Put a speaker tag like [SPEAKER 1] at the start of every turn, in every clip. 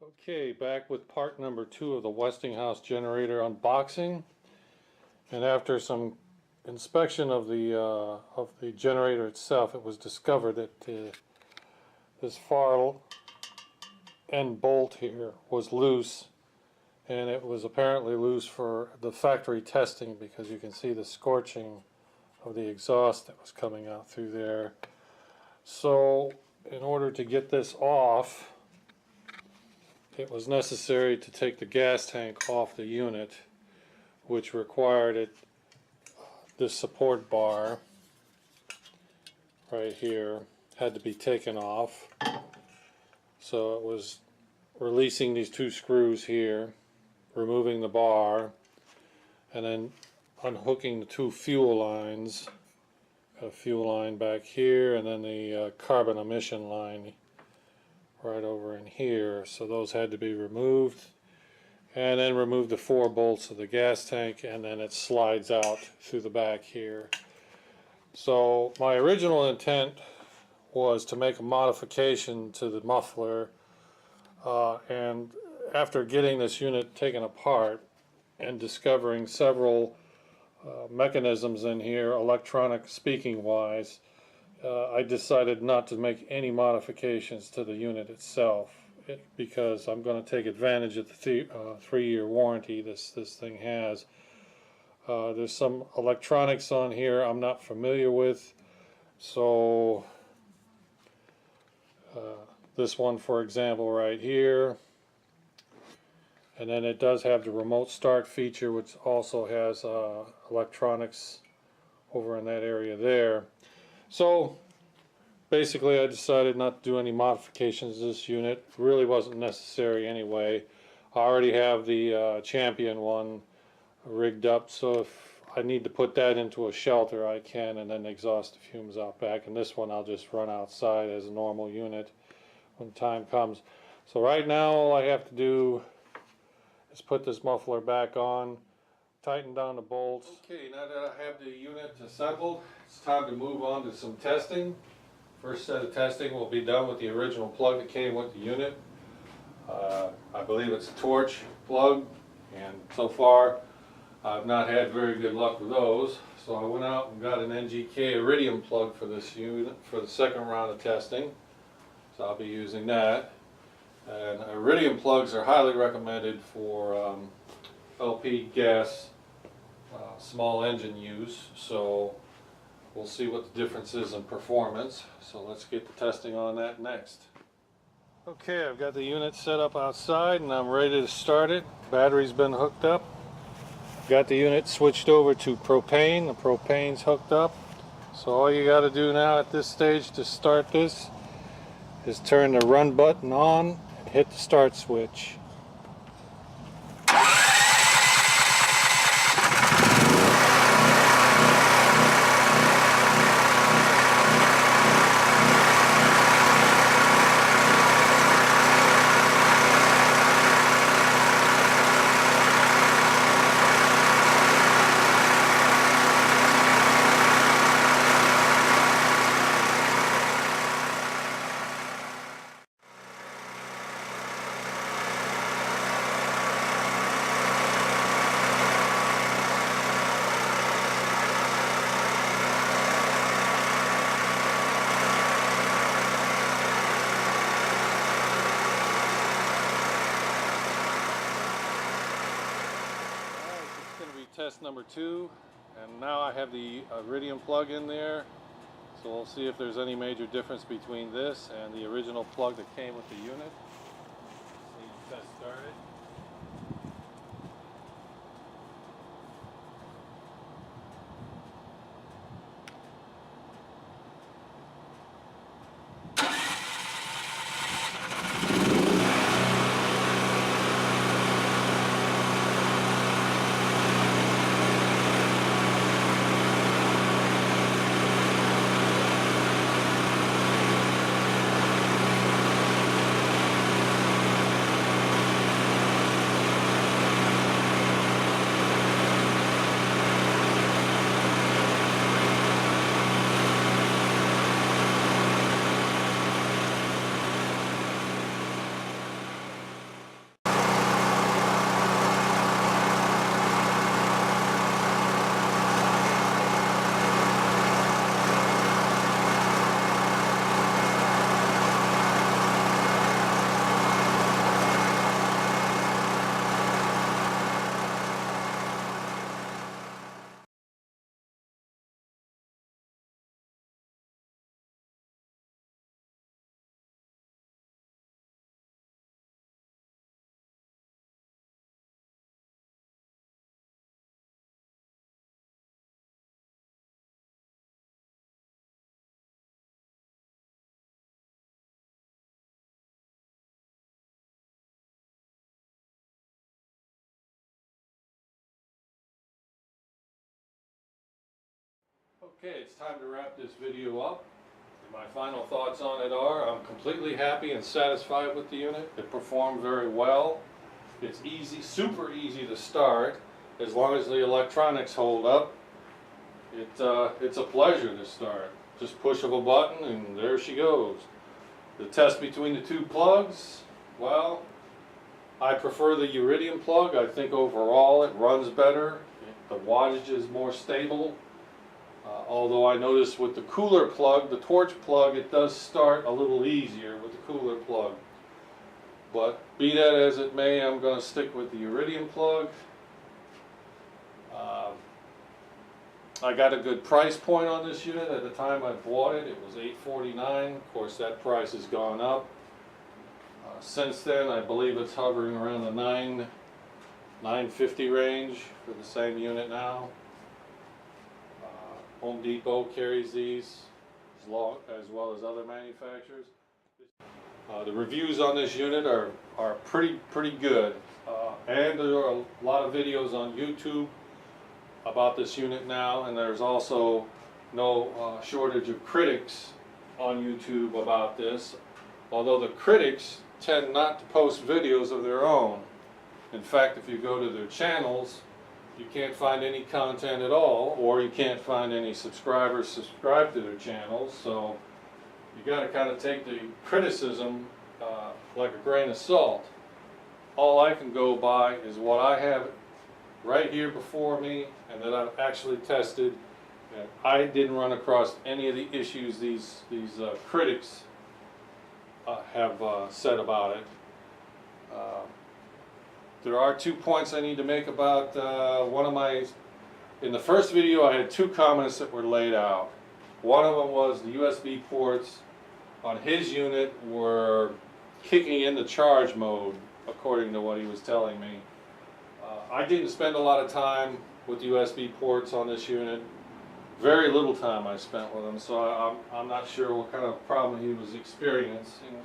[SPEAKER 1] Okay, back with part number 2 of the Westinghouse generator unboxing. And after some inspection of the generator itself, it was discovered that this far end bolt here was loose, and it was apparently loose for the factory testing because you can see the scorching of the exhaust that was coming out through there. So in order to get this off, it was necessary to take the gas tank off the unit, which required this support bar right here had to be taken off. So it was releasing these 2 screws here, removing the bar, and then unhooking the 2 fuel lines. A fuel line back here, and then the carbon emission line right over in here. So those had to be removed, and then remove the 4 bolts of the gas tank, and then it slides out through the back here. So my original intent was to make a modification to the muffler, and after getting this unit taken apart and discovering several mechanisms in here, electronic speaking wise, I decided not to make any modifications to the unit itself, because I'm going to take advantage of the 3-year warranty this thing has. There's some electronics on here I'm not familiar with, so this one, for example, right here, and then it does have the remote start feature, which also has electronics over in that area there. So basically I decided not to do any modifications to this unit. It really wasn't necessary anyway. I already have the Champion one rigged up, so if I need to put that into a shelter I can, and then exhaust the fumes out back. And this one I'll just run outside as a normal unit when time comes. So right now all I have to do is put this muffler back on, tighten down the bolts. Okay, now that I have the unit assembled, it's time to move on to some testing. First set of testing will be done with the original plug that came with the unit. I believe it's a torch plug, and so far I've not had very good luck with those. So I went out and got an NGK iridium plug for this unit for the second round of testing. So I'll be using that. And iridium plugs are highly recommended for LP gas small engine use, so we'll see what the difference is in performance. So let's get the testing on that next. Okay, I've got the unit set up outside and I'm ready to start it. Battery's been hooked up. Got the unit switched over to propane. The propane's hooked up. So all you got to do now at this stage to start this is turn the run button on and hit the start switch. Test number 2, and now I have the iridium plug in there, so we'll see if there's any major difference between this and the original plug that came with the unit. See the test started. Okay, it's time to wrap this video up. My final thoughts on it are, I'm completely happy and satisfied with the unit. It performed very well. It's easy, super easy to start, as long as the electronics hold up. It's a pleasure to start. Just push of a button and there she goes. The test between the two plugs, well, I prefer the iridium plug. I think overall it runs better. The wattage is more stable. Although I noticed with the cooler plug, the torch plug, it does start a little easier with the cooler plug. But be that as it may, I'm going to stick with the iridium plug. I got a good price point on this unit. At the time I bought it, it was $849. Of course, that price has gone up. Since then, I believe it's hovering around the $950 range for the same unit now. Home Depot carries these as well as other manufacturers. The reviews on this unit are pretty good, and there are a lot of videos on YouTube about this unit now, and there's also no shortage of critics on YouTube about this, although the critics tend not to post videos of their own. In fact, if you go to their channels, you can't find any content at all, or you can't find any subscribers subscribed to their channels, so you got to kind of take the criticism like a grain of salt. All I can go by is what I have right here before me and that I've actually tested, and I didn't run across any of the issues these critics have said about it. There are 2 points I need to make about in the first video I had 2 comments that were laid out. One of them was the USB ports on his unit were kicking into charge mode, according to what he was telling me. I didn't spend a lot of time with USB ports on this unit. Very little time I spent with them, so I'm not sure what kind of problem he was experiencing.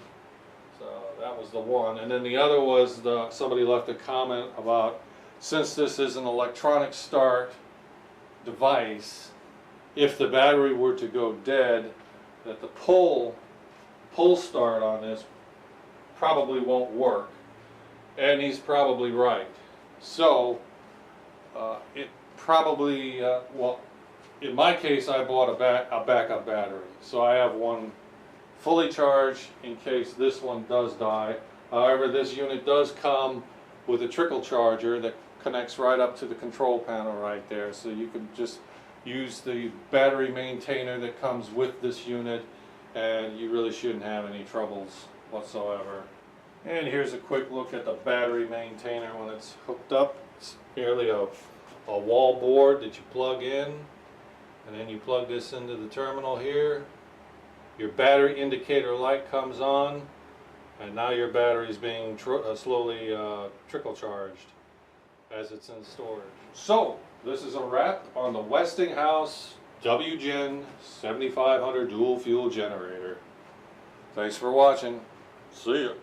[SPEAKER 1] So that was the one. And then the other was somebody left a comment about, since this is an electronic start device, if the battery were to go dead, that the pull start on this probably won't work. And he's probably right. So it probably, well, in my case I bought a backup battery. So I have one fully charged in case this one does die. However, this unit does come with a trickle charger that connects right up to the control panel right there. So you can just use the battery maintainer that comes with this unit, and you really shouldn't have any troubles whatsoever. And here's a quick look at the battery maintainer when it's hooked up. It's merely a wall board that you plug in, and then you plug this into the terminal here. Your battery indicator light comes on, and now your battery is being slowly trickle charged as it's in storage. So this is a wrap on the Westinghouse WGEN 7500 dual fuel generator. Thanks for watching. See ya.